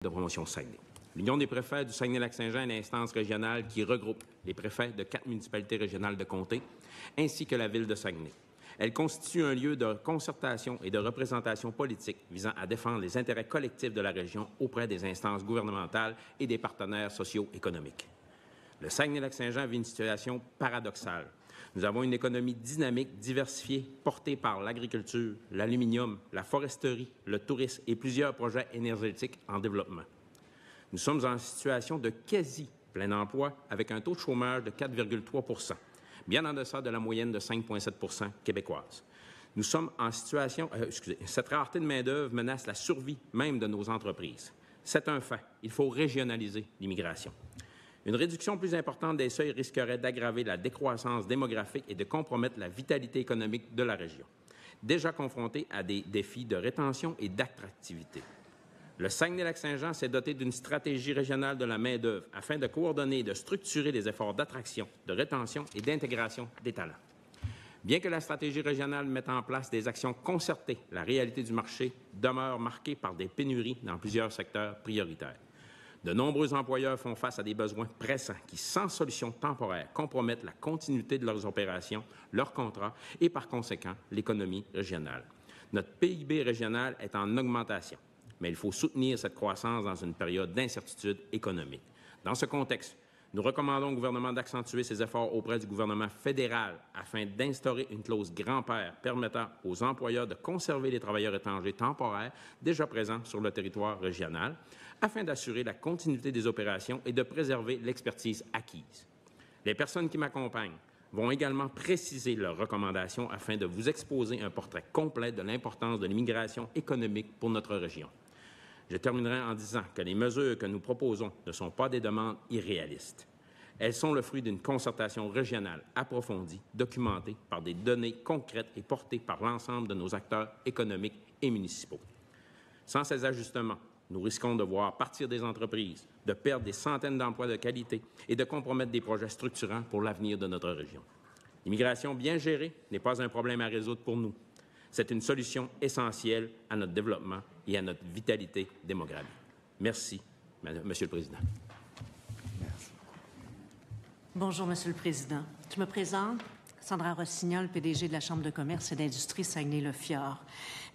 de promotion Saguenay. L'Union des préfets du Saguenay-Lac-Saint-Jean est l'instance régionale qui regroupe les préfets de 4 municipalités régionales de comté, ainsi que la ville de Saguenay. Elle constitue un lieu de concertation et de représentation politique visant à défendre les intérêts collectifs de la région auprès des instances gouvernementales et des partenaires socio-économiques. Le Saguenay-Lac-Saint-Jean vit une situation paradoxale. Nous avons une économie dynamique, diversifiée, portée par l'agriculture, l'aluminium, la foresterie, le tourisme et plusieurs projets énergétiques en développement. Nous sommes en situation de quasi-plein emploi avec un taux de chômage de 4,3 %, bien en deçà de la moyenne de 5,7 % québécoise. Nous sommes en situation... cette rareté de main-d'œuvre menace la survie même de nos entreprises. C'est un fait. Il faut régionaliser l'immigration. Une réduction plus importante des seuils risquerait d'aggraver la décroissance démographique et de compromettre la vitalité économique de la région, déjà confrontée à des défis de rétention et d'attractivité. Le Saguenay-Lac-Saint-Jean s'est doté d'une stratégie régionale de la main-d'œuvre afin de coordonner et de structurer les efforts d'attraction, de rétention et d'intégration des talents. Bien que la stratégie régionale mette en place des actions concertées, la réalité du marché demeure marquée par des pénuries dans plusieurs secteurs prioritaires. De nombreux employeurs font face à des besoins pressants qui, sans solution temporaire, compromettent la continuité de leurs opérations, leurs contrats et, par conséquent, l'économie régionale. Notre PIB régional est en augmentation, mais il faut soutenir cette croissance dans une période d'incertitude économique. Dans ce contexte, nous recommandons au gouvernement d'accentuer ses efforts auprès du gouvernement fédéral afin d'instaurer une clause grand-père permettant aux employeurs de conserver les travailleurs étrangers temporaires déjà présents sur le territoire régional afin d'assurer la continuité des opérations et de préserver l'expertise acquise. Les personnes qui m'accompagnent vont également préciser leurs recommandations afin de vous exposer un portrait complet de l'importance de l'immigration économique pour notre région. Je terminerai en disant que les mesures que nous proposons ne sont pas des demandes irréalistes. Elles sont le fruit d'une concertation régionale approfondie, documentée par des données concrètes et portées par l'ensemble de nos acteurs économiques et municipaux. Sans ces ajustements, nous risquons de voir partir des entreprises, de perdre des centaines d'emplois de qualité et de compromettre des projets structurants pour l'avenir de notre région. L'immigration bien gérée n'est pas un problème à résoudre pour nous. C'est une solution essentielle à notre développement et à notre vitalité démographique. Merci, Monsieur le Président. Merci. Bonjour, Monsieur le Président. Je me présente, Sandra Rossignol, PDG de la Chambre de commerce et d'industrie Saguenay-le-Fjord.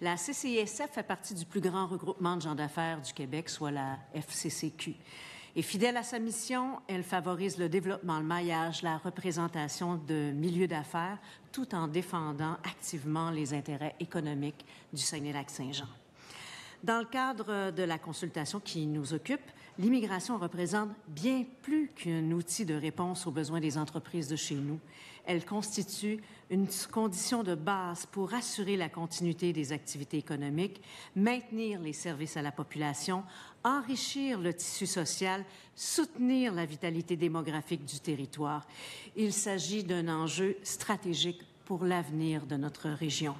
La CCISF fait partie du plus grand regroupement de gens d'affaires du Québec, soit la FCCQ. Et fidèle à sa mission, elle favorise le développement, le maillage, la représentation de milieux d'affaires, tout en défendant activement les intérêts économiques du Saguenay-Lac-Saint-Jean. Dans le cadre de la consultation qui nous occupe, l'immigration représente bien plus qu'un outil de réponse aux besoins des entreprises de chez nous. Elle constitue une condition de base pour assurer la continuité des activités économiques, maintenir les services à la population, enrichir le tissu social, soutenir la vitalité démographique du territoire. Il s'agit d'un enjeu stratégique pour l'avenir de notre région.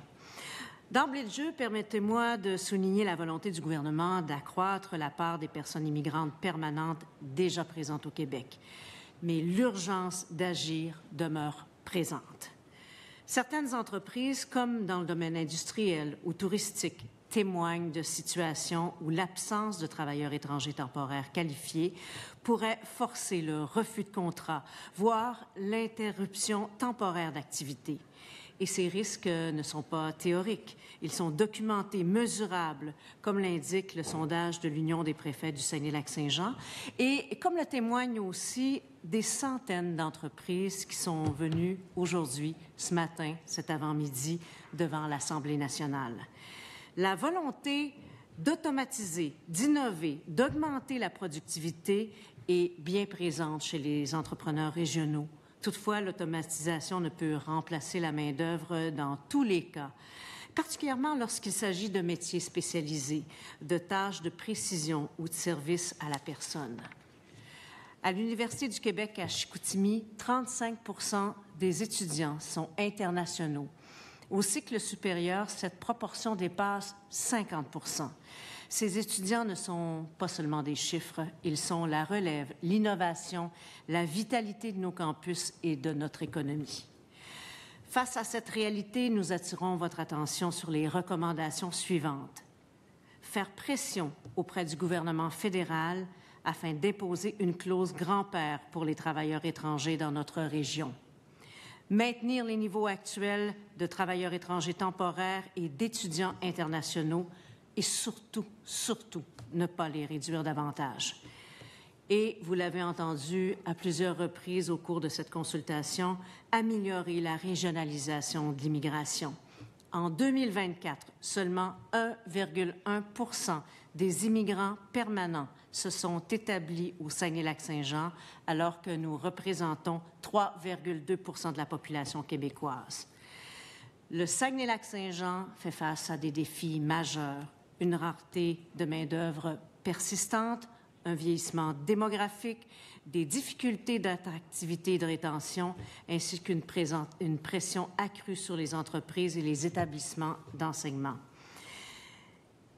D'emblée de jeu, permettez-moi de souligner la volonté du gouvernement d'accroître la part des personnes immigrantes permanentes déjà présentes au Québec. Mais l'urgence d'agir demeure présente. Certaines entreprises, comme dans le domaine industriel ou touristique, témoignent de situations où l'absence de travailleurs étrangers temporaires qualifiés pourrait forcer le refus de contrat, voire l'interruption temporaire d'activité. Et ces risques ne sont pas théoriques. Ils sont documentés, mesurables, comme l'indique le sondage de l'Union des préfets du Saguenay-Lac-Saint-Jean, et comme le témoignent aussi des centaines d'entreprises qui sont venues aujourd'hui, ce matin, cet avant-midi, devant l'Assemblée nationale. La volonté d'automatiser, d'innover, d'augmenter la productivité est bien présente chez les entrepreneurs régionaux. Toutefois, l'automatisation ne peut remplacer la main-d'œuvre dans tous les cas, particulièrement lorsqu'il s'agit de métiers spécialisés, de tâches de précision ou de services à la personne. À l'Université du Québec à Chicoutimi, 35 % des étudiants sont internationaux. Au cycle supérieur, cette proportion dépasse 50 %. Ces étudiants ne sont pas seulement des chiffres, ils sont la relève, l'innovation, la vitalité de nos campus et de notre économie. Face à cette réalité, nous attirons votre attention sur les recommandations suivantes. faire pression auprès du gouvernement fédéral afin d'imposer une clause grand-père pour les travailleurs étrangers dans notre région. Maintenir les niveaux actuels de travailleurs étrangers temporaires et d'étudiants internationaux et surtout, ne pas les réduire davantage. Et, vous l'avez entendu à plusieurs reprises au cours de cette consultation, améliorer la régionalisation de l'immigration. En 2024, seulement 1,1 % des immigrants permanents se sont établis au Saguenay-Lac-Saint-Jean, alors que nous représentons 3,2 % de la population québécoise. Le Saguenay-Lac-Saint-Jean fait face à des défis majeurs, une rareté de main-d'œuvre persistante, un vieillissement démographique, des difficultés d'attractivité et de rétention, ainsi qu'une pression accrue sur les entreprises et les établissements d'enseignement.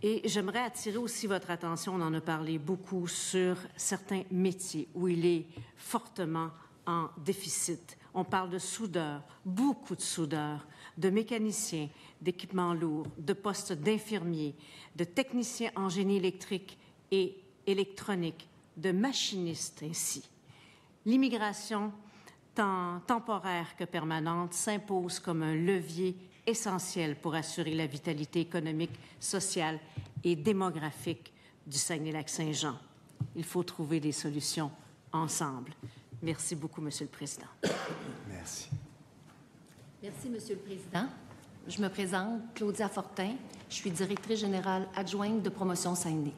Et j'aimerais attirer aussi votre attention, on en a parlé beaucoup, sur certains métiers où il est fortement en déficit. On parle de soudeurs, beaucoup de soudeurs, de mécaniciens, d'équipements lourds, de postes d'infirmiers, de techniciens en génie électrique et électronique, de machinistes ainsi. L'immigration, tant temporaire que permanente, s'impose comme un levier essentiel pour assurer la vitalité économique, sociale et démographique du Saguenay-Lac-Saint-Jean. Il faut trouver des solutions ensemble. Merci beaucoup, Monsieur le Président. Merci. Merci, Monsieur le Président. Je me présente, Claudia Fortin. Je suis directrice générale adjointe de promotion Saguenay.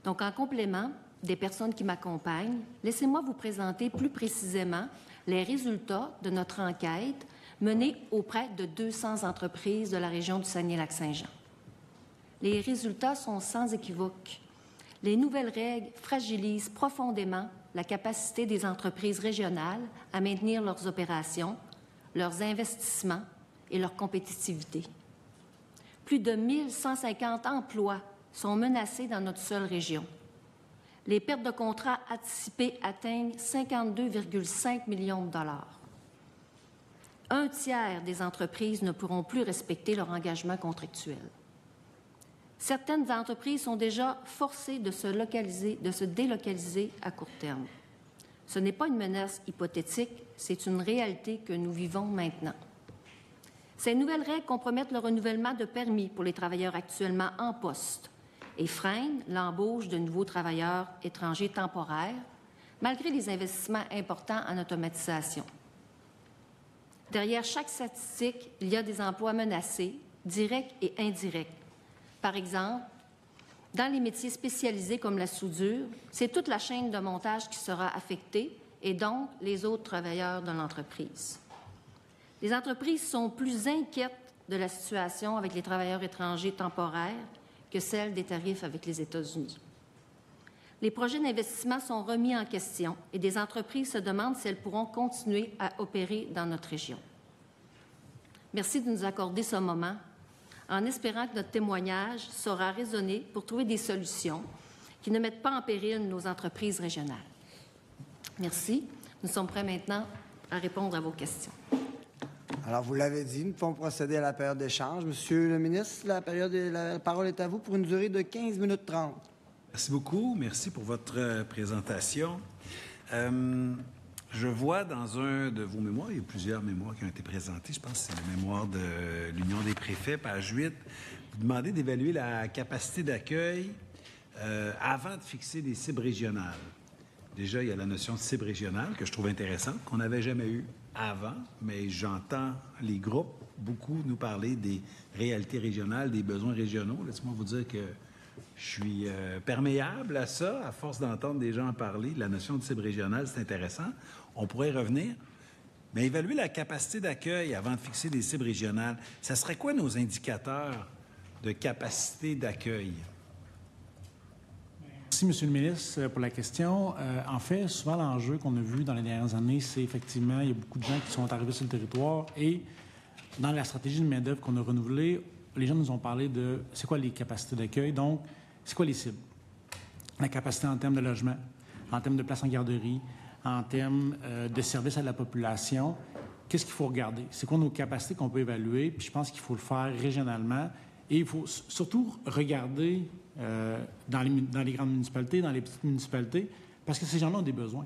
Donc, en complément des personnes qui m'accompagnent, laissez-moi vous présenter plus précisément les résultats de notre enquête menée auprès de 200 entreprises de la région du Saguenay-Lac-Saint-Jean. Les résultats sont sans équivoque. Les nouvelles règles fragilisent profondément la capacité des entreprises régionales à maintenir leurs opérations, leurs investissements et leur compétitivité. Plus de 1150 emplois sont menacés dans notre seule région. Les pertes de contrats anticipées atteignent 52,5 millions de dollars. Un tiers des entreprises ne pourront plus respecter leur engagement contractuel. Certaines entreprises sont déjà forcées de se délocaliser à court terme. Ce n'est pas une menace hypothétique, c'est une réalité que nous vivons maintenant. Ces nouvelles règles compromettent le renouvellement de permis pour les travailleurs actuellement en poste et freinent l'embauche de nouveaux travailleurs étrangers temporaires, malgré les investissements importants en automatisation. Derrière chaque statistique, il y a des emplois menacés, directs et indirects. Par exemple, dans les métiers spécialisés comme la soudure, c'est toute la chaîne de montage qui sera affectée et donc les autres travailleurs de l'entreprise. Les entreprises sont plus inquiètes de la situation avec les travailleurs étrangers temporaires que celle des tarifs avec les États-Unis. Les projets d'investissement sont remis en question et des entreprises se demandent si elles pourront continuer à opérer dans notre région. Merci de nous accorder ce moment, en espérant que notre témoignage saura résonner pour trouver des solutions qui ne mettent pas en péril nos entreprises régionales. Merci. Nous sommes prêts maintenant à répondre à vos questions. Alors, vous l'avez dit, nous pouvons procéder à la période d'échange. Monsieur le ministre, la parole est à vous pour une durée de 15 minutes 30. Merci beaucoup. Merci pour votre présentation. Je vois dans un de vos mémoires, il y a plusieurs mémoires qui ont été présentées, je pense que c'est le mémoire de l'Union des préfets, page 8, vous demandez d'évaluer la capacité d'accueil avant de fixer des cibles régionales. Déjà, il y a la notion de cible régionale que je trouve intéressante, qu'on n'avait jamais eue avant, mais j'entends les groupes beaucoup nous parler des réalités régionales, des besoins régionaux. Laissez-moi vous dire que je suis perméable à ça, à force d'entendre des gens en parler. La notion de cible régionale, c'est intéressant. On pourrait y revenir. Mais évaluer la capacité d'accueil avant de fixer des cibles régionales, ça serait quoi nos indicateurs de capacité d'accueil? Merci, Monsieur le ministre, pour la question. En fait, souvent, l'enjeu qu'on a vu dans les dernières années, c'est effectivement, il y a beaucoup de gens qui sont arrivés sur le territoire et dans la stratégie de main-d'œuvre qu'on a renouvelée, les gens nous ont parlé de c'est quoi les capacités d'accueil, donc c'est quoi les cibles? La capacité en termes de logement, en termes de places en garderie, en termes de services à la population. Qu'est-ce qu'il faut regarder? C'est quoi nos capacités qu'on peut évaluer? Puis je pense qu'il faut le faire régionalement Et il faut surtout regarder dans les grandes municipalités, dans les petites municipalités, parce que ces gens-là ont des besoins.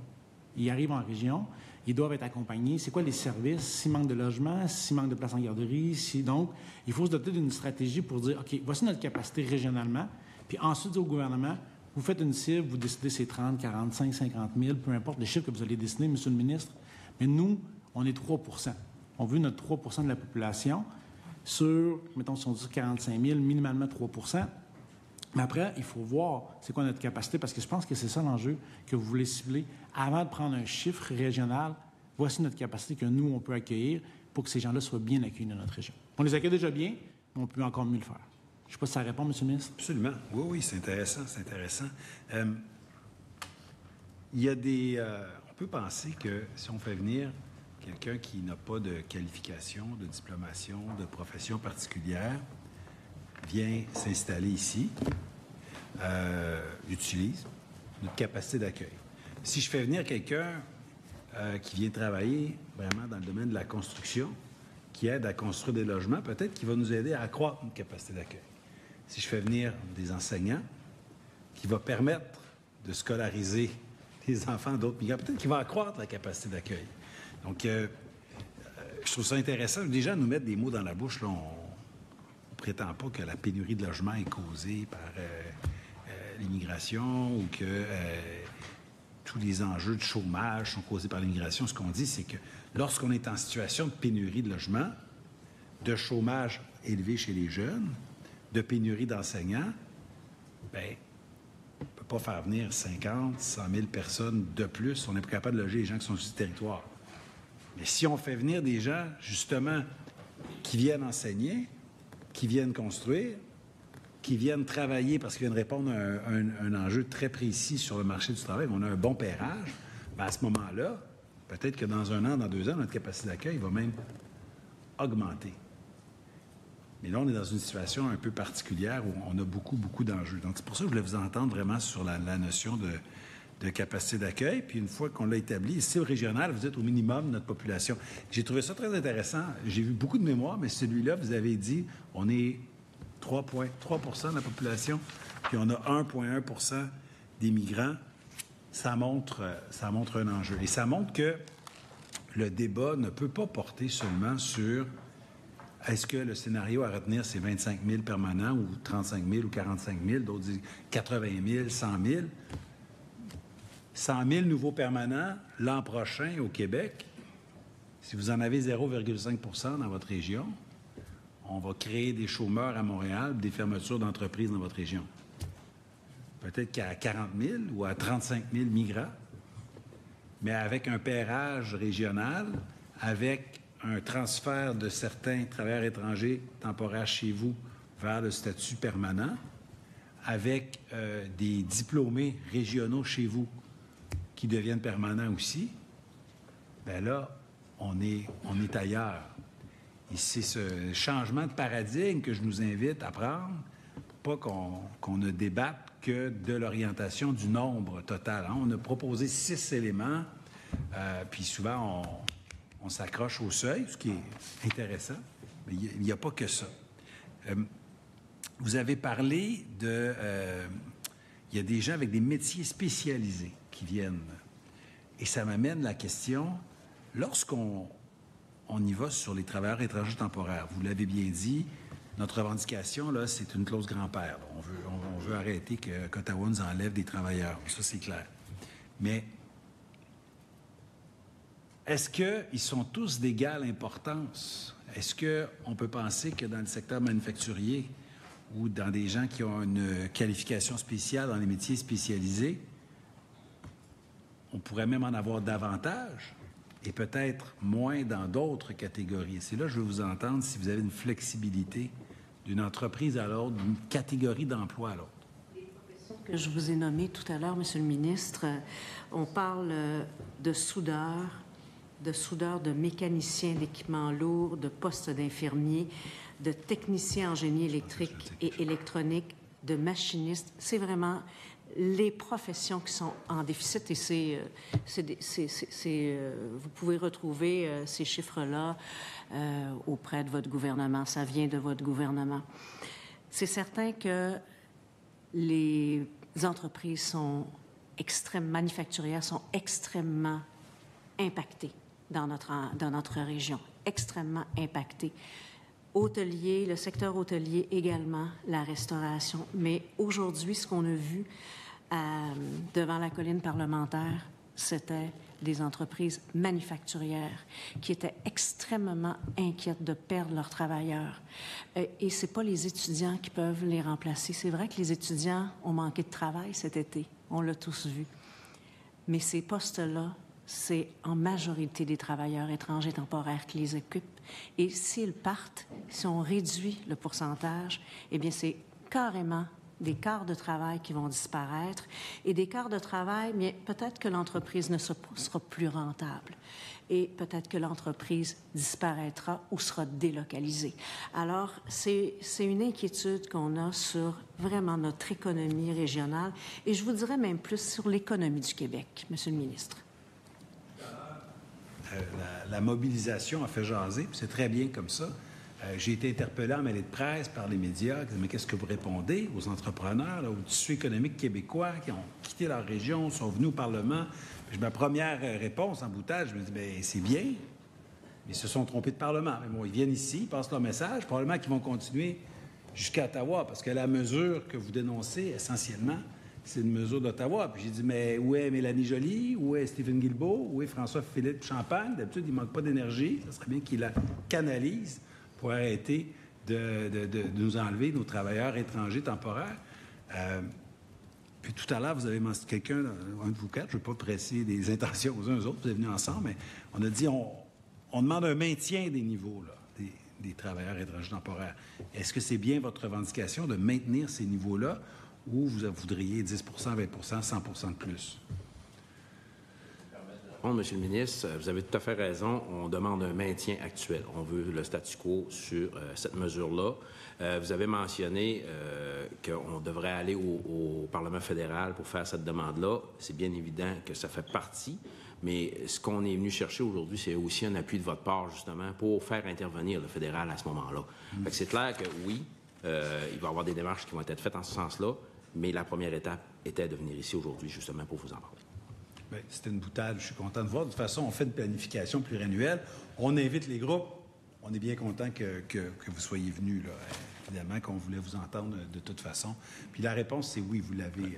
Ils arrivent en région, ils doivent être accompagnés. C'est quoi les services? S'il manque de logement, s'il manque de place en garderie, donc, il faut se doter d'une stratégie pour dire, OK, voici notre capacité régionalement, puis ensuite dire au gouvernement, vous faites une cible, vous décidez c'est 30, 45, 50 000, peu importe les chiffres que vous allez dessiner, Monsieur le ministre, mais nous, on est 3 %. On veut notre 3 % de la population sur, mettons, si on dit 45 000, minimalement 3 %. Mais après, il faut voir c'est quoi notre capacité, parce que je pense que c'est ça l'enjeu que vous voulez cibler. Avant de prendre un chiffre régional, voici notre capacité que nous, on peut accueillir pour que ces gens-là soient bien accueillis dans notre région. On les accueille déjà bien, mais on peut encore mieux le faire. Je ne sais pas si ça répond, M. le ministre. Absolument. Oui, oui, c'est intéressant, c'est intéressant. Il y a des... on peut penser que si on fait venir quelqu'un qui n'a pas de qualification, de diplomation, de profession particulière, vient s'installer ici, utilise notre capacité d'accueil. Si je fais venir quelqu'un qui vient travailler vraiment dans le domaine de la construction, qui aide à construire des logements, peut-être qu'il va nous aider à accroître notre capacité d'accueil. Si je fais venir des enseignants, qui va permettre de scolariser des enfants d'autres migrants, peut-être qu'il va accroître la capacité d'accueil. Donc, je trouve ça intéressant. Les gens nous mettent des mots dans la bouche. Là, on ne prétend pas que la pénurie de logements est causée par l'immigration ou que tous les enjeux de chômage sont causés par l'immigration. Ce qu'on dit, c'est que lorsqu'on est en situation de pénurie de logements, de chômage élevé chez les jeunes, de pénurie d'enseignants, bien, on ne peut pas faire venir 50, 100 000 personnes de plus. On n'est pas capable de loger les gens qui sont sur le territoire. Mais si on fait venir des gens, justement, qui viennent enseigner, qui viennent construire, qui viennent travailler parce qu'ils viennent répondre à un enjeu très précis sur le marché du travail, on a un bon pairage, bien à ce moment-là, peut-être que dans 1 an, dans 2 ans, notre capacité d'accueil va même augmenter. Mais là, on est dans une situation un peu particulière où on a beaucoup d'enjeux. Donc, c'est pour ça que je voulais vous entendre vraiment sur la notion de capacité d'accueil. Puis, une fois qu'on l'a établi, ici, au régional, vous êtes au minimum de notre population. J'ai trouvé ça très intéressant. J'ai vu beaucoup de mémoires, mais celui-là, vous avez dit, on est 3 % de la population, puis on a 1,1 % des migrants. Ça montre un enjeu. Et ça montre que le débat ne peut pas porter seulement sur est-ce que le scénario à retenir, c'est 25 000 permanents ou 35 000 ou 45 000, d'autres disent 80 000, 100 000. 100 000 nouveaux permanents l'an prochain au Québec. Si vous en avez 0,5 % dans votre région, on va créer des chômeurs à Montréal, des fermetures d'entreprises dans votre région. Peut-être qu'à 40 000 ou à 35 000 migrants, mais avec un pairage régional, avec un transfert de certains travailleurs étrangers temporaires chez vous vers le statut permanent, avec des diplômés régionaux chez vous qui deviennent permanents aussi, bien là, on est ailleurs. Et c'est ce changement de paradigme que je nous invite à prendre pour pas qu'on ne débatte que de l'orientation du nombre total. Hein? On a proposé 6 éléments, puis souvent, on s'accroche au seuil, ce qui est intéressant, mais il n'y a pas que ça. Vous avez parlé de... il y a des gens avec des métiers spécialisés qui viennent. Et ça m'amène la question, lorsqu'on y va sur les travailleurs étrangers temporaires, vous l'avez bien dit, notre revendication, là, c'est une clause grand-père. On veut arrêter qu'Ottawa nous enlève des travailleurs. Ça, c'est clair. Mais est-ce qu'ils sont tous d'égale importance? Est-ce qu'on peut penser que dans le secteur manufacturier ou dans des gens qui ont une qualification spéciale dans les métiers spécialisés, on pourrait même en avoir davantage et peut-être moins dans d'autres catégories? C'est là que je veux vous entendre si vous avez une flexibilité d'une entreprise à l'autre, d'une catégorie d'emploi à l'autre. Que je vous ai nommé tout à l'heure, Monsieur le ministre, on parle de soudeurs, de mécaniciens d'équipements lourds, de postes d'infirmiers, de techniciens en génie électrique et électronique, de machinistes. C'est vraiment les professions qui sont en déficit et vous pouvez retrouver ces chiffres-là auprès de votre gouvernement. Ça vient de votre gouvernement. C'est certain que les entreprises manufacturières sont extrêmement impactées dans notre région, extrêmement impactées. Hôtelier, le secteur hôtelier également, la restauration. Mais aujourd'hui, ce qu'on a vu devant la colline parlementaire, c'était des entreprises manufacturières qui étaient extrêmement inquiètes de perdre leurs travailleurs. Et ce n'est pas les étudiants qui peuvent les remplacer. C'est vrai que les étudiants ont manqué de travail cet été. On l'a tous vu. Mais ces postes-là, c'est en majorité des travailleurs étrangers temporaires qui les occupent. Et s'ils partent, si on réduit le pourcentage, eh bien, c'est carrément des quarts de travail qui vont disparaître. Et des quarts de travail, mais peut-être que l'entreprise ne sera plus rentable. Et peut-être que l'entreprise disparaîtra ou sera délocalisée. Alors, c'est une inquiétude qu'on a sur vraiment notre économie régionale. Et je vous dirais même plus sur l'économie du Québec, Monsieur le ministre. La mobilisation a fait jaser, puis c'est très bien comme ça. J'ai été interpellé en mêlée de presse par les médias qui disaient « Mais qu'est-ce que vous répondez aux entrepreneurs, là, au tissu économique québécois qui ont quitté leur région, sont venus au Parlement? » Puis ma première réponse en boutade, je me dis « Bien, c'est bien, mais ils se sont trompés de Parlement. Mais bon, ils viennent ici, ils passent leur message, probablement qu'ils vont continuer jusqu'à Ottawa, parce que la mesure que vous dénoncez, essentiellement, c'est une mesure d'Ottawa. » Puis j'ai dit « Mais où est Mélanie Joly? Où est Stephen Guilbeault? Où est François-Philippe Champagne? D'habitude, il ne manque pas d'énergie. Ça serait bien qu'il la canalise pour arrêter de nous enlever nos travailleurs étrangers temporaires. » Puis tout à l'heure, vous avez mentionné quelqu'un, un de vous quatre, je ne veux pas presser des intentions aux uns aux autres, vous êtes venus ensemble, mais on a dit on demande un maintien des niveaux là, des travailleurs étrangers temporaires. Est-ce que c'est bien votre revendication de maintenir ces niveaux-là ou vous voudriez 10 20 100 de plus? Bon, Monsieur le ministre, vous avez tout à fait raison. On demande un maintien actuel. On veut le statu quo sur cette mesure-là. Vous avez mentionné qu'on devrait aller au Parlement fédéral pour faire cette demande-là. C'est bien évident que ça fait partie, mais ce qu'on est venu chercher aujourd'hui, c'est aussi un appui de votre part, justement, pour faire intervenir le fédéral à ce moment-là. Fait que c'est clair que oui, il va y avoir des démarches qui vont être faites en ce sens-là, mais la première étape était de venir ici aujourd'hui, justement, pour vous en parler. Bien, c'était une boutade. Je suis content de voir. De toute façon, on fait une planification pluriannuelle. On invite les groupes. On est bien content que vous soyez venus, là. Évidemment qu'on voulait vous entendre de toute façon. Puis la réponse, c'est oui, vous l'avez,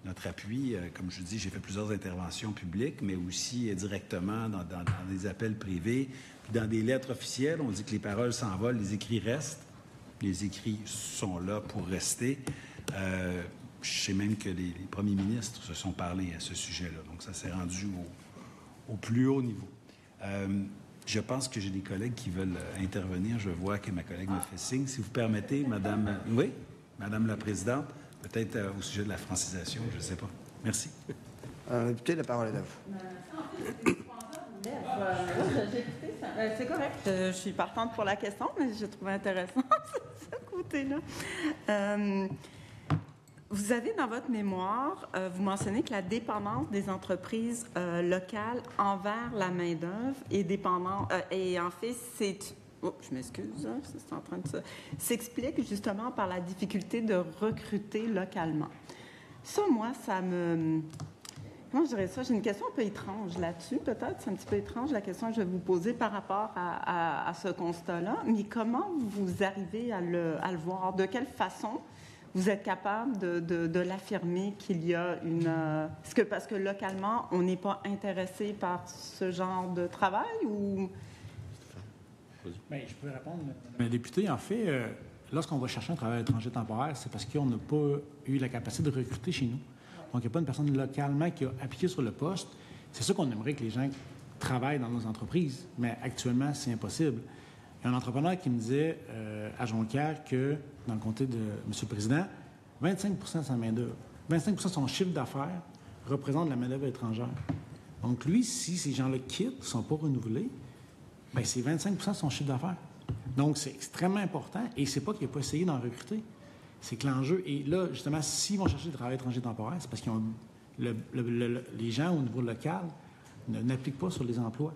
notre appui. Comme je dis, j'ai fait plusieurs interventions publiques, mais aussi directement dans des appels privés. Puis dans des lettres officielles, on dit que les paroles s'envolent, les écrits restent. Les écrits sont là pour rester. Je sais même que les premiers ministres se sont parlé à ce sujet-là. Donc, ça s'est rendu au plus haut niveau. Je pense que j'ai des collègues qui veulent intervenir. Je vois que ma collègue me fait signe. Si vous permettez, Madame... Oui, Madame la Présidente, peut-être au sujet de la francisation, je ne sais pas. Merci. Député, la parole est à vous. C'est correct. Je suis partante pour la question, mais je trouve intéressant ce côté-là. Vous avez dans votre mémoire, vous mentionnez que la dépendance des entreprises locales envers la main-d'œuvre est dépendante. Et en fait, je m'excuse, hein, c'est en train de s'explique justement par la difficulté de recruter localement. Ça, moi, ça me... Comment je dirais ça? J'ai une question un peu étrange là-dessus, peut-être. C'est un petit peu étrange la question que je vais vous poser par rapport à ce constat-là. Mais comment vous arrivez à le voir? De quelle façon vous êtes capable de l'affirmer qu'il y a une... Parce que localement, on n'est pas intéressé par ce genre de travail ou... Bien, je peux répondre. Mais député, en fait, lorsqu'on va chercher un travail étranger temporaire, c'est parce qu'on n'a pas eu la capacité de recruter chez nous. Donc, il n'y a pas une personne localement qui a appliqué sur le poste. C'est sûr qu'on aimerait que les gens travaillent dans nos entreprises, mais actuellement, c'est impossible. Il y a un entrepreneur qui me disait à Jonquière que, dans le comté de M. le Président, 25 de sa main-d'œuvre, 25 de son chiffre d'affaires représente de la main-d'œuvre étrangère. Donc, lui, si ces gens-là quittent, ne sont pas renouvelés, bien, c'est 25 de son chiffre d'affaires. Donc, c'est extrêmement important. Et c'est pas qu'il n'a pas essayé d'en recruter. C'est que l'enjeu... Et là, justement, s'ils vont chercher du travail étranger temporaire, c'est parce qu'ils ont... les gens, au niveau local, n'appliquent pas sur les emplois.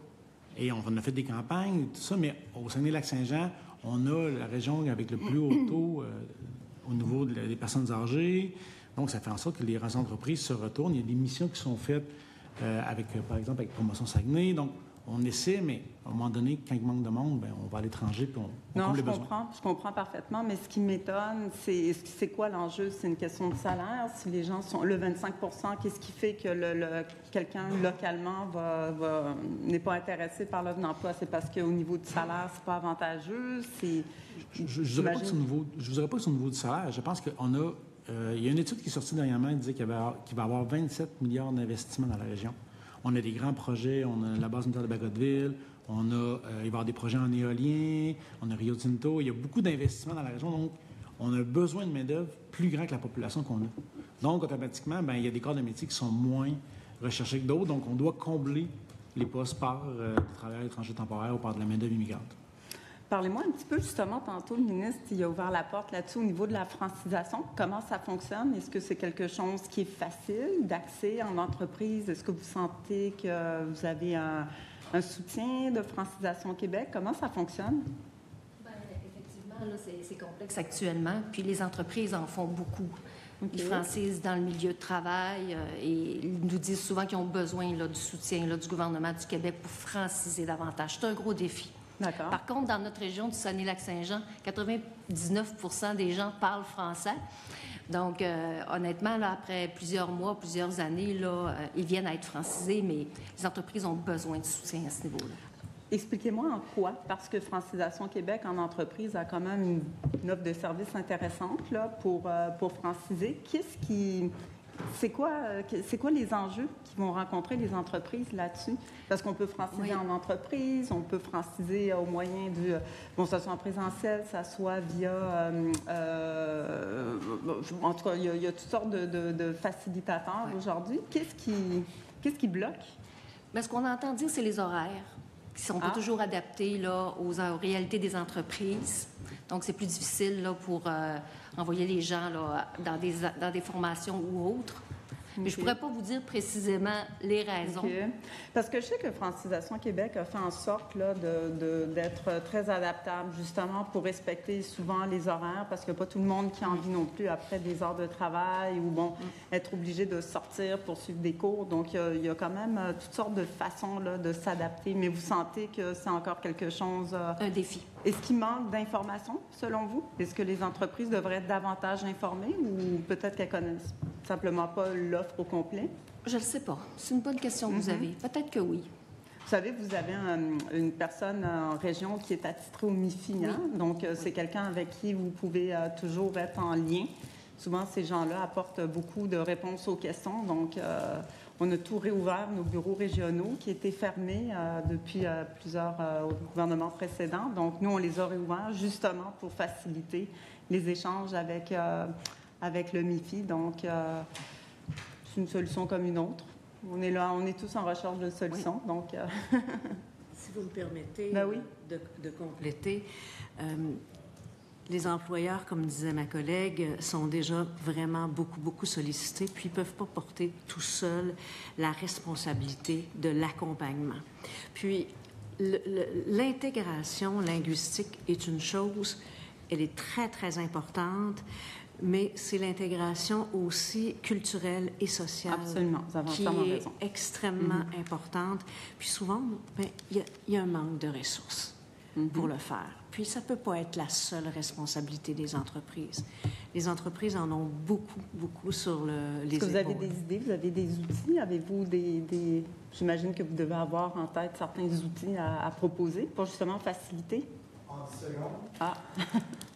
Et on a fait des campagnes, tout ça, mais au Saguenay-Lac-Saint-Jean, On a la région avec le plus haut taux au niveau des personnes âgées. Donc, ça fait en sorte que les entreprises se retournent. Il y a des missions qui sont faites par exemple, avec Promotion Saguenay. Donc, on essaie, mais à un moment donné, quand il manque de monde, bien, on va à l'étranger puis on comble les besoins. Je comprends parfaitement, mais ce qui m'étonne, c'est quoi l'enjeu? C'est une question de salaire. Si les gens sont le 25 %, qu'est-ce qui fait que quelqu'un localement n'est pas intéressé par l'offre d'emploi? C'est parce qu'au niveau du salaire, c'est pas avantageux? Je ne vous dirais pas que c'est au niveau du salaire. Je pense qu'on a... il y a une étude qui est sortie dernièrement qui disait qu'il va y avoir 27 milliards d'investissements dans la région. On a des grands projets, on a la base militaire de Bagotville, il va y avoir des projets en éolien, on a Rio Tinto, il y a beaucoup d'investissements dans la région, donc on a besoin de main-d'œuvre plus grand que la population qu'on a. Donc, automatiquement, bien, il y a des corps de métier qui sont moins recherchés que d'autres, donc on doit combler les postes par des travailleurs étrangers temporaires ou par de la main-d'œuvre immigrante. Parlez-moi un petit peu, justement, tantôt, le ministre, il a ouvert la porte là-dessus au niveau de la francisation. Comment ça fonctionne? Est-ce que c'est quelque chose qui est facile d'accès en entreprise? Est-ce que vous sentez que vous avez un soutien de Francisation Québec? Comment ça fonctionne? Bien, effectivement, là, c'est complexe actuellement, puis les entreprises en font beaucoup. Okay. Ils francisent dans le milieu de travail et ils nous disent souvent qu'ils ont besoin là, du soutien là, du gouvernement du Québec pour franciser davantage. C'est un gros défi. Par contre, dans notre région du Saguenay-Lac-Saint-Jean, 99 % des gens parlent français. Donc, honnêtement, là, après plusieurs mois, plusieurs années, là, ils viennent à être francisés, mais les entreprises ont besoin de soutien à ce niveau-là. Expliquez-moi en quoi, parce que Francisation Québec en entreprise a quand même une offre de service intéressante là, pour franciser. C'est quoi les enjeux qui vont rencontrer les entreprises là-dessus? Parce qu'on peut franciser en entreprise, on peut franciser au moyen du... Bon, ça soit en présentiel, ça soit via... en tout cas, il y a toutes sortes de facilitateurs aujourd'hui. Qu'est-ce qui bloque? Bien, ce qu'on entend dire, c'est les horaires qui ne sont pas toujours adaptés là, aux réalités des entreprises. Donc, c'est plus difficile là, pour envoyer les gens là, dans des formations ou autres. Mais je ne pourrais pas vous dire précisément les raisons. Parce que je sais que Francisation Québec a fait en sorte là, d'être très adaptable, justement, pour respecter souvent les horaires, parce qu'il n'y a pas tout le monde qui a envie non plus, après des heures de travail, ou bon, être obligé de sortir pour suivre des cours. Donc, il y a quand même toutes sortes de façons là, de s'adapter. Mais vous sentez que c'est encore quelque chose... Un défi. Est-ce qu'il manque d'informations, selon vous? Est-ce que les entreprises devraient être davantage informées ou peut-être qu'elles connaissent simplement pas l'offre au complet? Je ne le sais pas. C'est une bonne question que vous avez. Peut-être que oui. Vous savez, vous avez une personne en région qui est attitrée au MIFI, hein? Donc, c'est quelqu'un avec qui vous pouvez toujours être en lien. Souvent, ces gens-là apportent beaucoup de réponses aux questions. Donc, on a tout réouvert, nos bureaux régionaux qui étaient fermés depuis plusieurs gouvernements précédents. Donc, nous, on les a réouverts justement pour faciliter les échanges avec le MIFI. Donc, c'est une solution comme une autre. On est là, on est tous en recherche de solutions. Donc, si vous me permettez de compléter, les employeurs, comme disait ma collègue, sont déjà vraiment beaucoup sollicités, puis ils ne peuvent pas porter tout seuls la responsabilité de l'accompagnement. Puis, l'intégration linguistique est une chose, elle est très importante, mais c'est l'intégration aussi culturelle et sociale qui est extrêmement importante. Puis souvent, il y a un manque de ressources pour le faire. Puis ça ne peut pas être la seule responsabilité des entreprises. Les entreprises en ont beaucoup sur les épaules. Est-ce que vous avez des idées? Vous avez des outils? Avez-vous des... J'imagine que vous devez avoir en tête certains outils à proposer pour justement faciliter. En 10 secondes. Ah.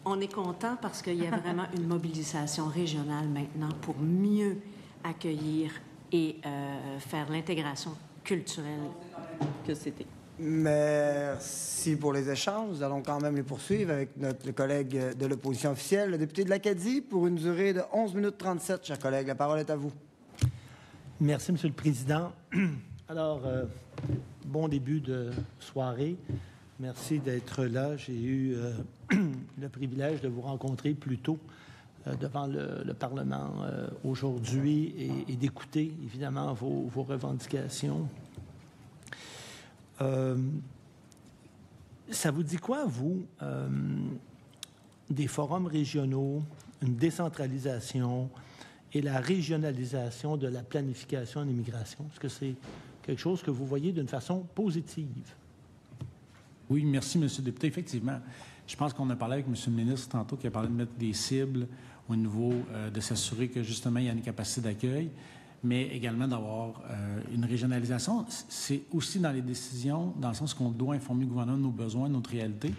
On est content parce qu'il y a vraiment une mobilisation régionale maintenant pour mieux accueillir et faire l'intégration culturelle. Que c'était. Merci pour les échanges. Nous allons quand même les poursuivre avec notre collègue de l'opposition officielle, le député de l'Acadie, pour une durée de 11 minutes 37. Chers collègues, la parole est à vous. Merci, M. le Président. Alors, bon début de soirée. Merci d'être là. J'ai eu le privilège de vous rencontrer plus tôt devant le Parlement aujourd'hui et d'écouter, évidemment, vos revendications. Ça vous dit quoi, vous, des forums régionaux, une décentralisation et la régionalisation de la planification en immigration? Est-ce que c'est quelque chose que vous voyez d'une façon positive? Oui, merci, M. le député. Effectivement, je pense qu'on a parlé avec M. le ministre tantôt qui a parlé de mettre des cibles au niveau de s'assurer que, justement, il y a une capacité d'accueil, mais également d'avoir une régionalisation. C'est aussi dans les décisions, dans le sens qu'on doit informer le gouvernement de nos besoins, de notre réalité.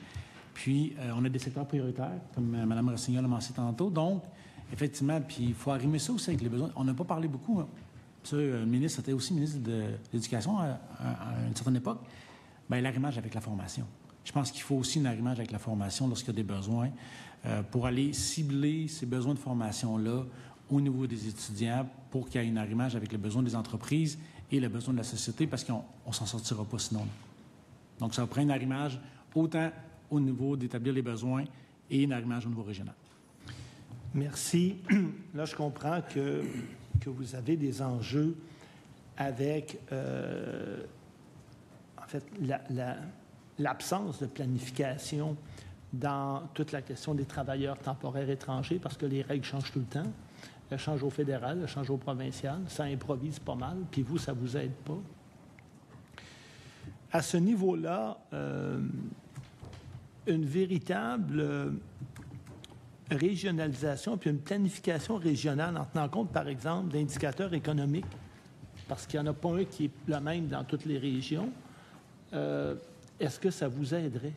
Puis, on a des secteurs prioritaires, comme Mme Rossignol l'a mentionné tantôt. Donc, effectivement, puis il faut arrimer ça aussi avec les besoins. On n'a pas parlé beaucoup. Hein. Le ministre était aussi ministre de l'Éducation à une certaine époque. Bien, l'arrimage avec la formation. Je pense qu'il faut aussi un arrimage avec la formation lorsqu'il y a des besoins pour aller cibler ces besoins de formation-là au niveau des étudiants pour qu'il y ait un arrimage avec les besoins des entreprises et les besoins de la société parce qu'on ne s'en sortira pas sinon. Donc, ça va prendre un arrimage autant au niveau d'établir les besoins et un arrimage au niveau régional. Merci. Là, je comprends que vous avez des enjeux avec, en fait, l'absence de planification dans toute la question des travailleurs temporaires étrangers parce que les règles changent tout le temps. Elles changent au fédéral, elles changent au provincial. Ça improvise pas mal, puis vous, ça ne vous aide pas. À ce niveau-là, une véritable régionalisation puis une planification régionale en tenant compte, par exemple, d'indicateurs économiques, parce qu'il n'y en a pas un qui est le même dans toutes les régions, est-ce que ça vous aiderait?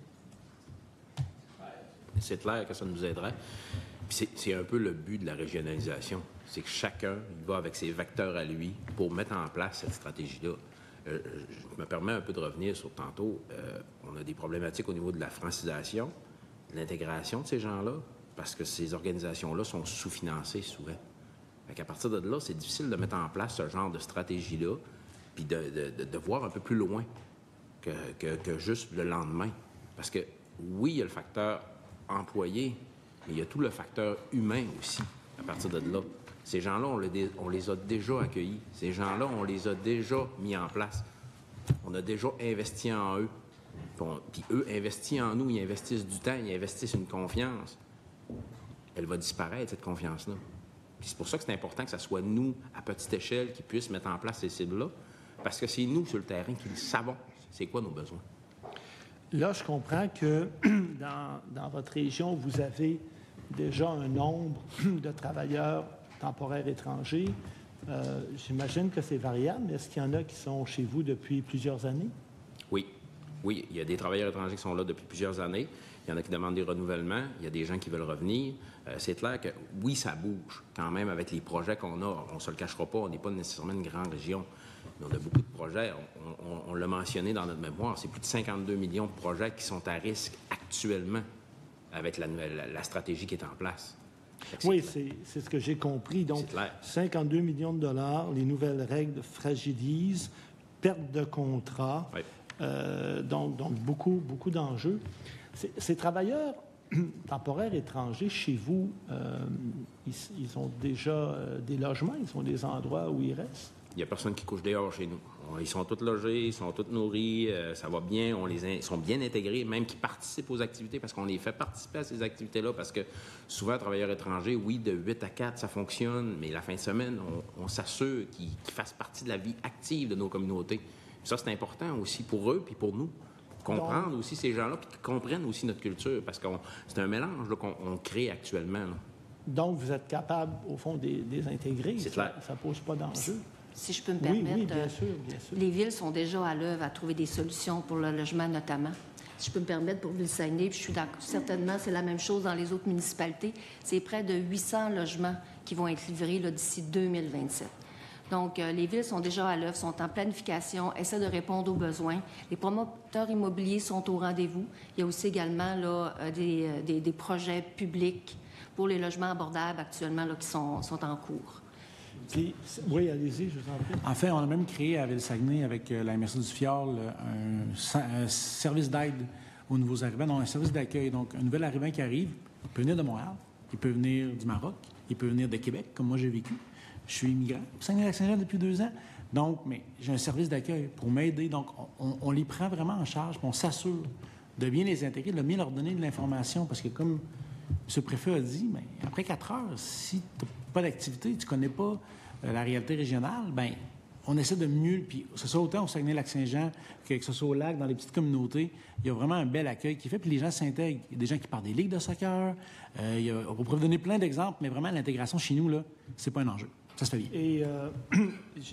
C'est clair que ça nous aiderait. Puis c'est un peu le but de la régionalisation. C'est que chacun il va avec ses vecteurs à lui pour mettre en place cette stratégie-là. Je me permets un peu de revenir sur tantôt. On a des problématiques au niveau de la francisation, de l'intégration de ces gens-là, parce que ces organisations-là sont sous-financées souvent. Fait qu'à partir de là, c'est difficile de mettre en place ce genre de stratégie-là, puis de voir un peu plus loin que juste le lendemain. Parce que, oui, il y a le facteur employé, mais il y a tout le facteur humain aussi, à partir de là. Ces gens-là, on les a déjà accueillis. Ces gens-là, on les a déjà mis en place. On a déjà investi en eux. Puis eux investissent en nous, ils investissent du temps, ils investissent une confiance. Elle va disparaître, cette confiance-là. Puis c'est pour ça que c'est important que ce soit nous, à petite échelle, qui puissent mettre en place ces cibles-là, parce que c'est nous, sur le terrain, qui savons c'est quoi nos besoins. Là, je comprends que dans votre région, vous avez déjà un nombre de travailleurs temporaires étrangers. J'imagine que c'est variable, mais est-ce qu'il y en a qui sont chez vous depuis plusieurs années? Oui. Oui, il y a des travailleurs étrangers qui sont là depuis plusieurs années. Il y en a qui demandent des renouvellements. Il y a des gens qui veulent revenir. C'est clair que, oui, ça bouge quand même avec les projets qu'on a. On ne se le cachera pas, on n'est pas nécessairement une grande région. Mais on a beaucoup de projets. On l'a mentionné dans notre mémoire. C'est plus de 52 millions de projets qui sont à risque actuellement avec la stratégie qui est en place. Oui, c'est ce que j'ai compris. Donc, 52 millions de dollars, les nouvelles règles fragilisent, perte de contrat. Oui. Donc, beaucoup d'enjeux. Ces travailleurs temporaires étrangers, chez vous, ils ont déjà des logements, ils ont des endroits où ils restent? Il n'y a personne qui couche dehors chez nous. Ils sont tous logés, ils sont tous nourris, ça va bien, ils sont bien intégrés, même qu'ils participent aux activités, parce qu'on les fait participer à ces activités-là, parce que souvent, travailleurs étrangers, oui, de 8 à 4, ça fonctionne, mais la fin de semaine, on s'assure qu'ils fassent partie de la vie active de nos communautés. Ça, c'est important aussi pour eux puis pour nous. Comprendre aussi ces gens-là puis qu'ils comprennent aussi notre culture parce que c'est un mélange qu'on crée actuellement. Là. Donc, vous êtes capable, au fond, de les intégrer. C'est clair. Ça ne pose pas d'enjeu. Si je peux me permettre, oui, bien sûr, bien sûr. Les villes sont déjà à l'œuvre à trouver des solutions pour le logement notamment. Si je peux me permettre pour Ville-Saguenay, puis je suis d'accord, certainement c'est la même chose dans les autres municipalités, c'est près de 800 logements qui vont être livrés là, d'ici 2027. Donc, les villes sont déjà à l'œuvre, sont en planification, essaient de répondre aux besoins. Les promoteurs immobiliers sont au rendez-vous. Il y a aussi également là, des projets publics pour les logements abordables actuellement là, qui sont en cours. Oui, allez-y, je vous en prie. En fait, on a même créé à Ville-Saguenay, avec la MRC du Fjord, un service d'aide aux nouveaux arrivants, donc un service d'accueil. Donc, un nouvel arrivant qui arrive, il peut venir de Montréal, il peut venir du Maroc, il peut venir de Québec, comme moi j'ai vécu. Je suis immigrant au Saguenay-Lac-Saint-Jean depuis 2 ans. Donc, mais j'ai un service d'accueil pour m'aider. Donc, on les prend vraiment en charge, puis on s'assure de bien les intégrer, de bien leur donner de l'information, parce que comme M. le préfet a dit, bien, après 4 heures, si tu n'as pas d'activité, tu ne connais pas la réalité régionale, bien, on essaie de mieux, puis que ce soit autant au Saguenay-Lac-Saint-Jean que ce soit au lac, dans les petites communautés, il y a vraiment un bel accueil qui est fait, puis les gens s'intègrent. Il y a des gens qui partent des ligues de soccer, on pourrait donner plein d'exemples, mais vraiment, l'intégration chez nous, là, c'est pas un enjeu. Ça se fait bien. Et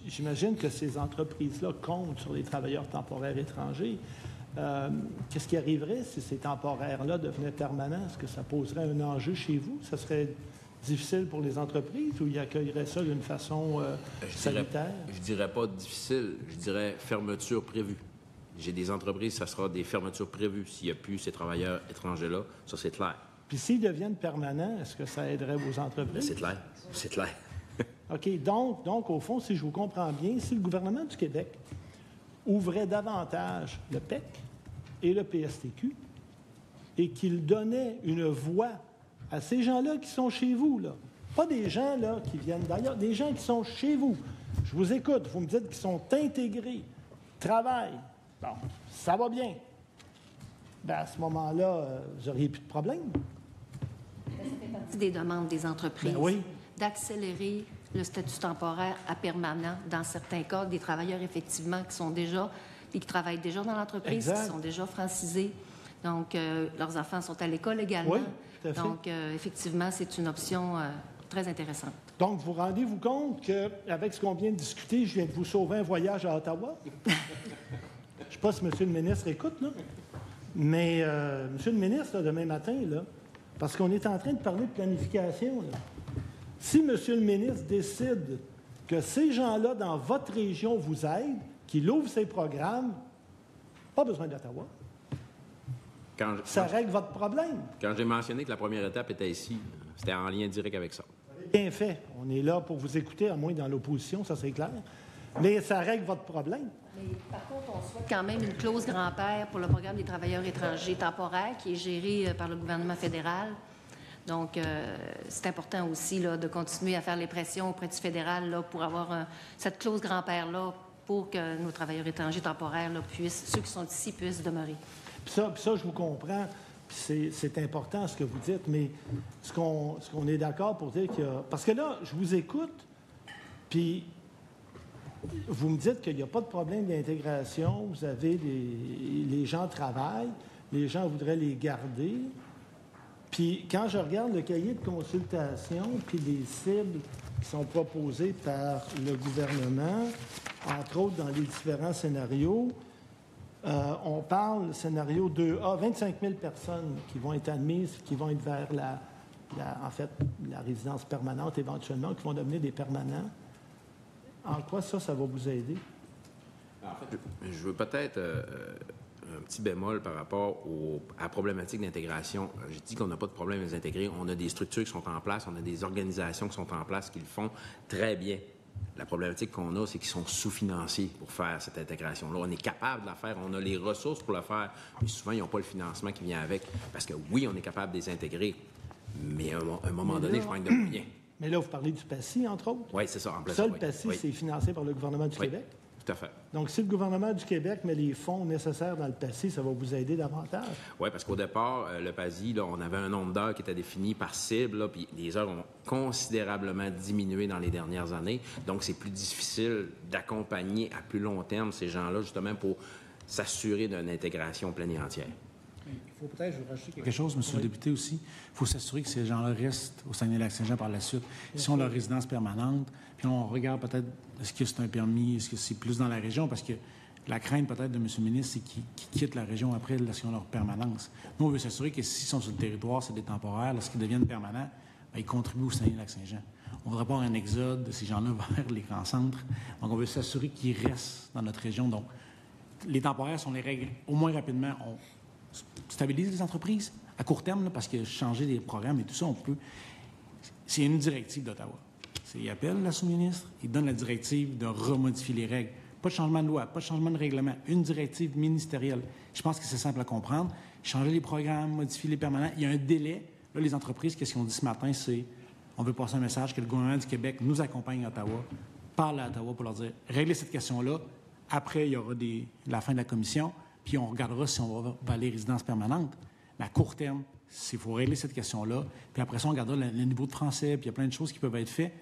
j'imagine que ces entreprises-là comptent sur les travailleurs temporaires étrangers. Qu'est-ce qui arriverait si ces temporaires-là devenaient permanents? Est-ce que ça poserait un enjeu chez vous? Ça serait difficile pour les entreprises ou ils accueilleraient ça d'une façon sanitaire? Je dirais pas difficile, je dirais fermeture prévue. J'ai des entreprises, ça sera des fermetures prévues s'il n'y a plus ces travailleurs étrangers-là. Ça, c'est clair. Puis s'ils deviennent permanents, est-ce que ça aiderait vos entreprises? C'est clair. C'est clair. OK. Donc, au fond, si je vous comprends bien, si le gouvernement du Québec ouvrait davantage le PEC et le PSTQ et qu'il donnait une voix à ces gens-là qui sont chez vous, là, pas des gens là, qui viennent d'ailleurs, des gens qui sont chez vous. Je vous écoute, vous me dites qu'ils sont intégrés, travaillent. Bon, ça va bien. Bien, à ce moment-là, vous n'auriez plus de problème. Ça fait partie des demandes des entreprises d'accélérer le statut temporaire à permanent dans certains cas, des travailleurs effectivement qui travaillent déjà dans l'entreprise, qui sont déjà francisés. Donc, leurs enfants sont à l'école également. Oui, tout à fait. Donc, effectivement, c'est une option très intéressante. Donc, vous rendez-vous compte qu'avec ce qu'on vient de discuter, je viens de vous sauver un voyage à Ottawa? Je ne sais pas si M. le ministre écoute, là. Mais, M. le ministre, là, demain matin, là, parce qu'on est en train de parler de planification, là. Si M. le ministre décide que ces gens-là, dans votre région, vous aident, qu'il ouvre ses programmes, pas besoin d'Ottawa. Ça règle votre problème. Quand j'ai mentionné que la première étape était ici, c'était en lien direct avec ça. Bien fait. On est là pour vous écouter, à moins dans l'opposition, ça c'est clair. Mais ça règle votre problème. Mais par contre, on souhaite quand même une clause grand-père pour le programme des travailleurs étrangers temporaires qui est géré par le gouvernement fédéral. Donc, c'est important aussi là, de continuer à faire les pressions auprès du fédéral là, pour avoir cette clause grand-père-là pour que nos travailleurs étrangers temporaires, là, ceux qui sont ici, puissent demeurer. Puis ça, je vous comprends. Puis c'est important ce que vous dites, mais ce qu'on est d'accord pour dire qu'il y a... Parce que là, je vous écoute, puis vous me dites qu'il n'y a pas de problème d'intégration, vous avez les gens travaillent, les gens voudraient les garder. Puis quand je regarde le cahier de consultation, puis les cibles qui sont proposées par le gouvernement, entre autres dans les différents scénarios, on parle, scénario 2A, 25 000 personnes qui vont être admises, qui vont être vers la résidence permanente éventuellement, qui vont devenir des permanents. En quoi ça va vous aider? En fait, je veux peut-être un petit bémol par rapport à la problématique d'intégration. Je dis qu'on n'a pas de problème à les intégrer. On a des structures qui sont en place, on a des organisations qui sont en place qui le font très bien. La problématique qu'on a, c'est qu'ils sont sous-financés pour faire cette intégration-là. On est capable de la faire, on a les ressources pour la faire, mais souvent, ils n'ont pas le financement qui vient avec. Parce que oui, on est capable de les intégrer, mais à un moment donné, je manque de moyens. Mais là, vous parlez du PACI, entre autres? Oui, c'est ça, en plus. Ça, le PACI, c'est financé par le gouvernement du Québec? Tout à fait. Donc, si le gouvernement du Québec met les fonds nécessaires dans le PACI, ça va vous aider davantage? Oui, parce qu'au départ, le PACI, là, on avait un nombre d'heures qui était défini par cible, là, puis les heures ont considérablement diminué dans les dernières années. Donc, c'est plus difficile d'accompagner à plus long terme ces gens-là, justement, pour s'assurer d'une intégration pleine et entière. Il faut peut-être, je vais rajouter quelque chose, Monsieur le député aussi. Il faut s'assurer que ces gens-là restent au Saguenay-Lac-Saint-Jean par la suite. Ils ont leur résidence permanente, puis on regarde peut-être, est-ce que c'est un permis, est-ce que c'est plus dans la région, parce que la crainte peut-être de M. le ministre, c'est qu'ils quittent la région après lorsqu'ils ont leur permanence. Nous, on veut s'assurer que s'ils sont sur le territoire, c'est des temporaires, lorsqu'ils deviennent permanents, bien, ils contribuent au Saguenay-Lac-Saint-Jean. On ne voudrait pas un exode de ces gens-là vers les grands centres. Donc, on veut s'assurer qu'ils restent dans notre région. Donc, les temporaires sont les règles, au moins rapidement, on stabilise les entreprises à court terme, là, parce que changer les programmes et tout ça, on peut... C'est une directive d'Ottawa. Il appelle la sous-ministre, il donne la directive de remodifier les règles. Pas de changement de loi, pas de changement de règlement, une directive ministérielle. Je pense que c'est simple à comprendre. Changer les programmes, modifier les permanents. Il y a un délai. Là, les entreprises, qu'est-ce qu'ils ont dit ce matin, c'est on veut passer un message que le gouvernement du Québec nous accompagne à Ottawa, parle à Ottawa pour leur dire régler cette question-là. Après, il y aura la fin de la commission. puis on regardera si on va vers les résidences permanentes. Mais à court terme, il faut régler cette question-là. Puis après ça, on regardera le niveau de français, puis il y a plein de choses qui peuvent être faites.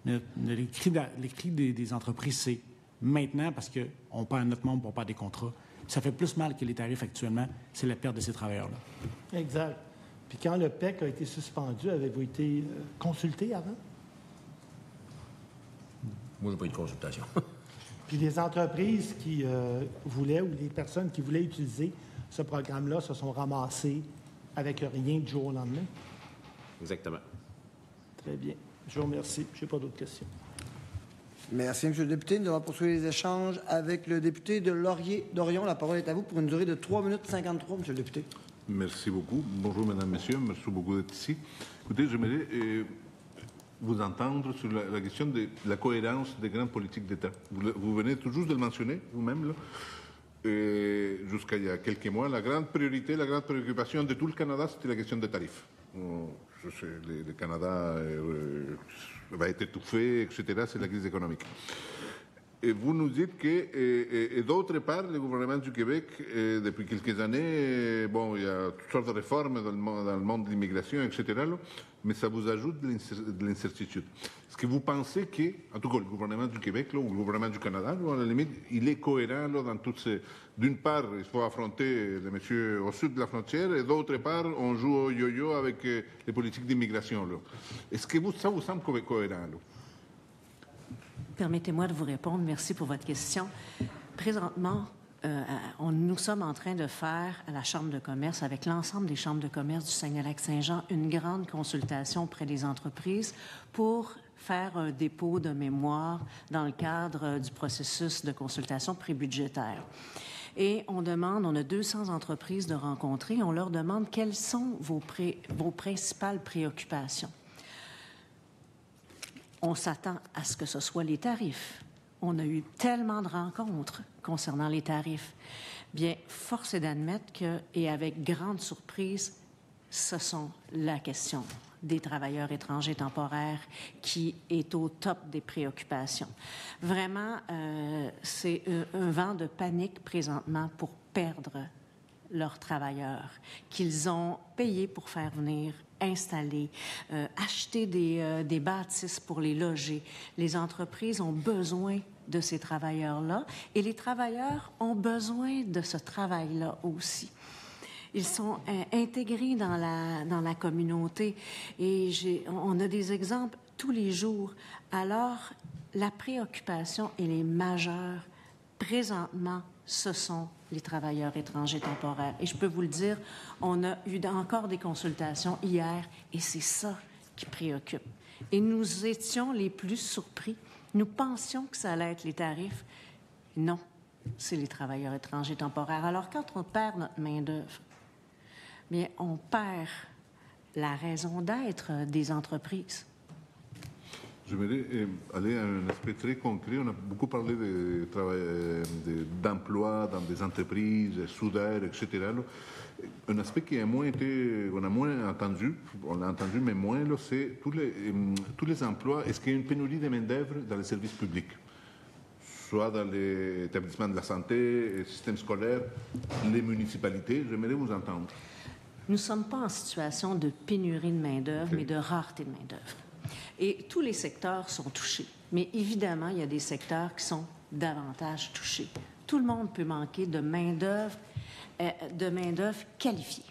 Mais les cris des entreprises, c'est maintenant parce qu'on perd notre membre pour perdre des contrats. Ça fait plus mal que les tarifs actuellement, c'est la perte de ces travailleurs-là. Exact. Puis quand le PEC a été suspendu, avez-vous été consulté avant? Moi, je n'ai pas eu de consultation. Puis les entreprises qui voulaient, ou les personnes qui voulaient utiliser ce programme-là se sont ramassées avec rien du jour au lendemain? Exactement. Très bien. Je vous remercie. Je n'ai pas d'autres questions. Merci, M. le député. Nous allons poursuivre les échanges avec le député de Laurier-Dorion. La parole est à vous pour une durée de 3 minutes 53, M. le député. Merci beaucoup. Bonjour, Mesdames, Messieurs. Merci beaucoup d'être ici. Écoutez, j'aimerais vous entendre sur la question de la cohérence des grandes politiques d'État. Vous venez tout juste de le mentionner, vous-même, là. Jusqu'à il y a quelques mois, la grande priorité, la grande préoccupation de tout le Canada, c'était la question des tarifs. Je sais, le Canada va être étouffé, etc. C'est la crise économique. Et vous nous dites que, et d'autre part, le gouvernement du Québec, depuis quelques années, bon, il y a toutes sortes de réformes dans le monde de l'immigration, etc., là, mais ça vous ajoute de l'incertitude. Est-ce que vous pensez que, en tout cas, le gouvernement du Québec, là, ou le gouvernement du Canada, là, à la limite, il est cohérent là, dans toutes ces... D'une part, il faut affronter les messieurs au sud de la frontière, et d'autre part, on joue au yo-yo avec les politiques d'immigration. Est-ce que ça vous semble cohérent, là? Permettez-moi de vous répondre. Merci pour votre question. Présentement, nous sommes en train de faire à la Chambre de commerce, avec l'ensemble des chambres de commerce du Saguenay-Lac-Saint-Jean, une grande consultation auprès des entreprises pour faire un dépôt de mémoire dans le cadre du processus de consultation prébudgétaire. Et on a 200 entreprises de rencontrer. On leur demande quelles sont vos principales préoccupations. On s'attend à ce que ce soit les tarifs. On a eu tellement de rencontres concernant les tarifs. Bien, force est d'admettre que, et avec grande surprise, ce sont la question des travailleurs étrangers temporaires qui est au top des préoccupations. Vraiment, c'est un vent de panique présentement pour perdre leurs travailleurs qu'ils ont payés pour faire venir, installer, acheter des bâtisses pour les loger. Les entreprises ont besoin de ces travailleurs-là et les travailleurs ont besoin de ce travail-là aussi. Ils sont intégrés dans la communauté et on a des exemples tous les jours. Alors, la préoccupation, elle est majeure. Présentement, ce sont les travailleurs étrangers temporaires. Et je peux vous le dire, on a eu encore des consultations hier et c'est ça qui préoccupe. Et nous étions les plus surpris. Nous pensions que ça allait être les tarifs. Non, c'est les travailleurs étrangers temporaires. Alors, quand on perd notre main-d'œuvre, bien, on perd la raison d'être des entreprises. J'aimerais aller à un aspect très concret. On a beaucoup parlé d'emploi dans des entreprises, soudeurs, etc. Un aspect qui a moins été, on a moins entendu, on l'a entendu mais moins, c'est tous les emplois. Est-ce qu'il y a une pénurie de main-d'œuvre dans les services publics, soit dans les établissements de la santé, les systèmes scolaires, les municipalités? J'aimerais vous entendre. Nous ne sommes pas en situation de pénurie de main-d'œuvre, mais de rareté de main-d'œuvre. Et tous les secteurs sont touchés. Mais évidemment, il y a des secteurs qui sont davantage touchés. Tout le monde peut manquer de main-d'œuvre qualifiée.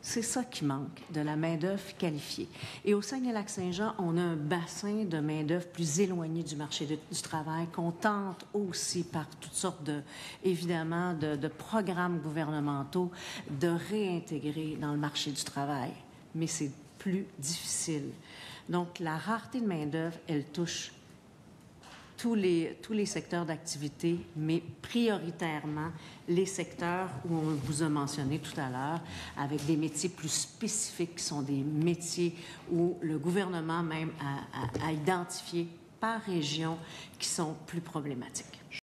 C'est ça qui manque, de la main-d'œuvre qualifiée. Et au Saguenay-Lac-Saint-Jean, on a un bassin de main-d'œuvre plus éloigné du marché du travail qu'on tente aussi par toutes sortes de programmes gouvernementaux de réintégrer dans le marché du travail. Mais c'est plus difficile. Donc, la rareté de main-d'œuvre, elle touche tous les secteurs d'activité, mais prioritairement les secteurs où on vous a mentionné tout à l'heure, avec des métiers plus spécifiques, qui sont des métiers où le gouvernement même a identifié par région qui sont plus problématiques.